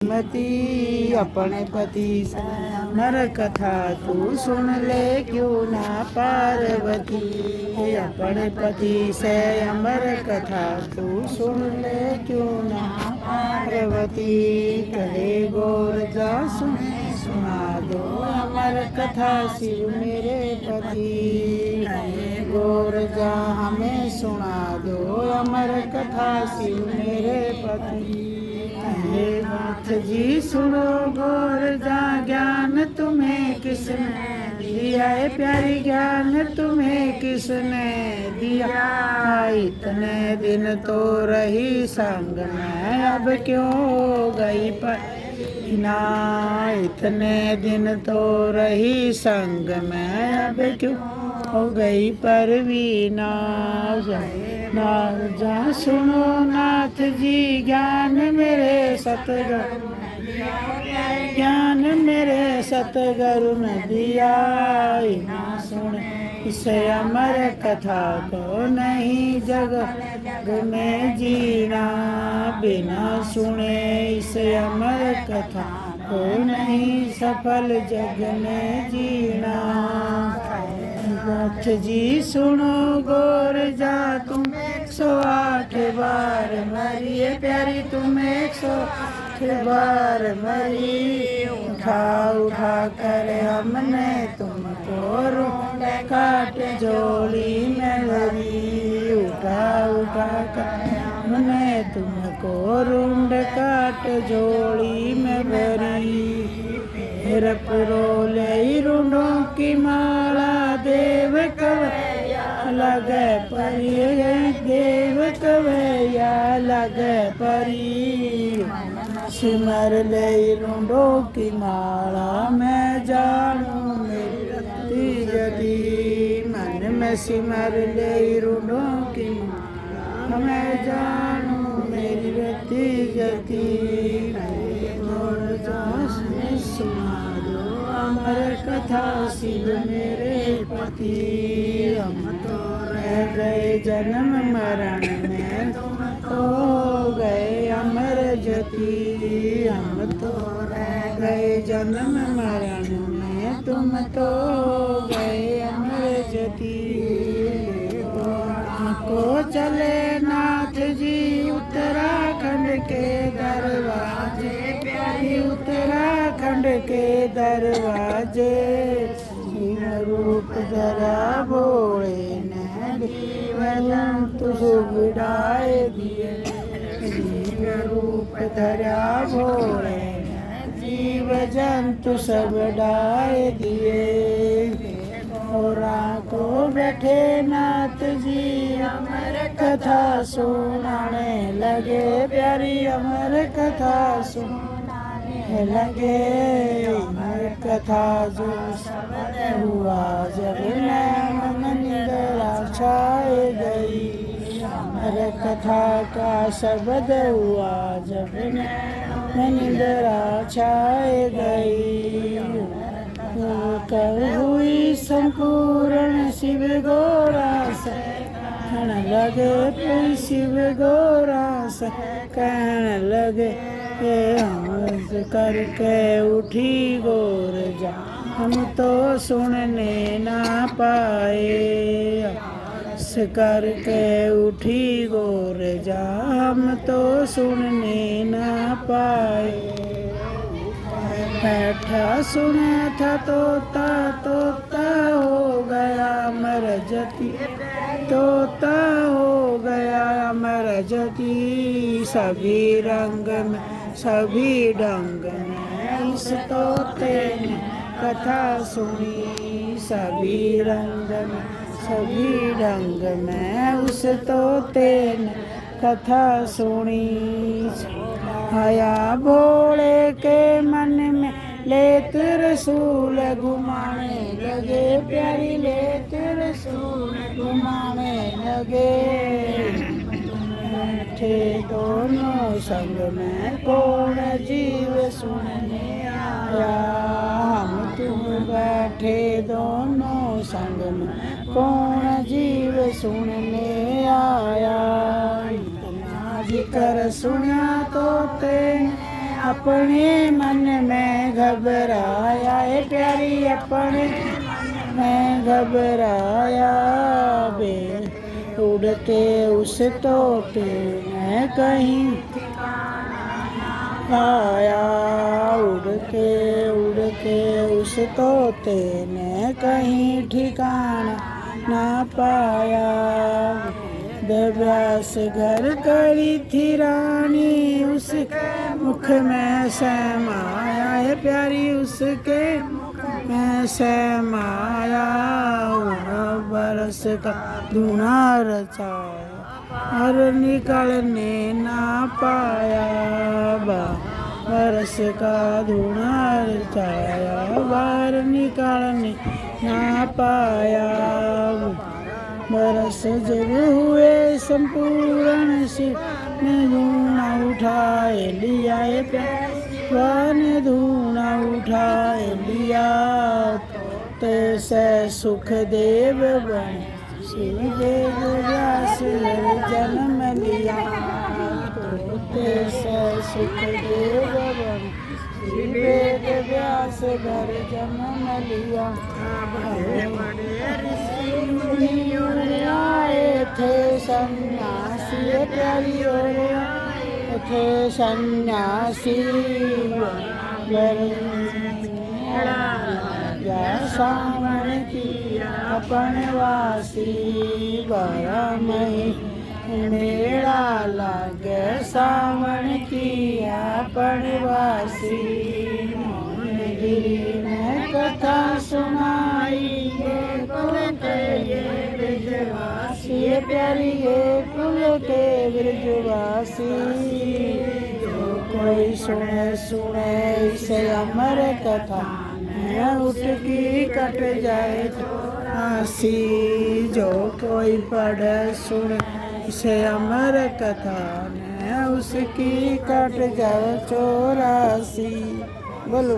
मती अपने पति से नर कथा तू सुन ले क्यों ना पार्वती। अपने पति से अमर कथा तू सुन ले क्यों ना पार्वती। करे गोर जा सुना दो अमर कथा शिव मेरे पति। गोर जा हमें सुना दो अमर कथा शिव मेरे पति। नाथ जी सुनो गोर जा ज्ञान तुम्हें किसने दिया है प्यारी ज्ञान तुम्हें किसने दिया। इतने दिन तो रही संग में अब क्यों गई पर ना। इतने दिन तो रही संग में अब क्यों हो गई परवीना। जा सुनो नाथ जी ज्ञान मेरे सतगुरु ज्ञान मेरे सतगुरु ने दिया। ना सुने इसे अमर कथा को नहीं जग में जीना। बिना सुने इसे अमर कथा को नहीं सफल जग में जीना। नाथ जी सुनो गोर जा तुम 108 बार मरी प्यारी तुम 108 बार मरी। उठा कर हमने तुमको रूंड काट झोली में भरी। उठा कर हमने तुमको रूंड काट झोली में भरी। रपरोले रूंडों की माला देव कवैया लगे परी। देव कवैया लगे परी। सिमर ले रूंडों की माला मैं जानू मेरी जदी। मन में सिमर ले रूंडों की माला मैं जानू मेरी रति जदी। सुना दो अमर कथा शिव मेरे पति। हम तो रह गए जन्म मरण में तुम तो गए अमर जति। हम तो रह गए जन्म मरण में तुम तो गए अमर जति। को चले नाथ जी उत्तराखंड के दरवाजे प्यारी उत्तराखंड के दरवाजे। शिव रूप धरा भोले ने जीवन सुविधाए दिए। शिव रूप धरा भोले ने जीव जंतु सब डाए दिए। और को बैठे नाथ जी अमर कथा सुनाने लगे प्यारी अमर कथा सुनाने लगे। अमर कथा जो शब्द हुआ जब नैन निद्रा छाए गई। अमर कथा का शब्द हुआ जब नैन निद्रा छाए गई। कर हुई संपूर्ण शिव गोरा से कहने लगे। शिव गोरा से कहने लगे हंस करके उठी गोर जा हम तो सुनने ना पाए। हंस करके उठी गोर जा हम तो सुनने ना पाए। बैठा सुना था तोता हो गया अमर जति। तोता हो गया अमर जति। सभी रंग में सभी ढंग में इस तोते ने कथा सुनी। सभी रंग में सभी ढंग में उस तोते ने कथा सुनी। आया भोले के मन में ले त्रिशूल घुमाने लगे प्यारी ले त्रिशूल घुमाने लगे। बैठे दोनों संग में कौन जीव सुनने आया। हम तुम बैठे दोनों संग में कौन जीव सुनने आया। जिक्र सुना तोते अपने मन में घबराया है प्यारी, अपने मैं घबराया बे। उड़ते उस तोते मैं कहीं आया, उड़ते उड़ते उस तोते ने कहीं ठिकाना ना पाया। व्यास घर करी थी रानी, उसके मुख में समाया है प्यारी, उसके में समाया। बरस का धुना रचाया और निकलने ना पाया, बरस का धुना रचाया बाहर निकालने ना पाया। बरस जब हुए संपूर्ण शिव ने धूना उठाए लिया, ने धूना उठाए लिया। तैसे सुखदेव बन शिवदेव व्यास जन्म लिया, तैसे सुखदेव बन शिवदेव व्यास घर जन्म लिया। आए थे सन्यासी प्यारी थे सन्यासी, सावन की अपनवासी। बरमही मेला लागे सावन की अपनवासी। गिरी ने कथा सुनाई ये प्यारी ये कुल के ब्रजवासी। जो कोई सुने सुने इसे अमर कथा, उठ की कट जाए आसी। जो कोई पढ़े सुने इसे अमर कथा, उसकी कट जाए 84। बोलो।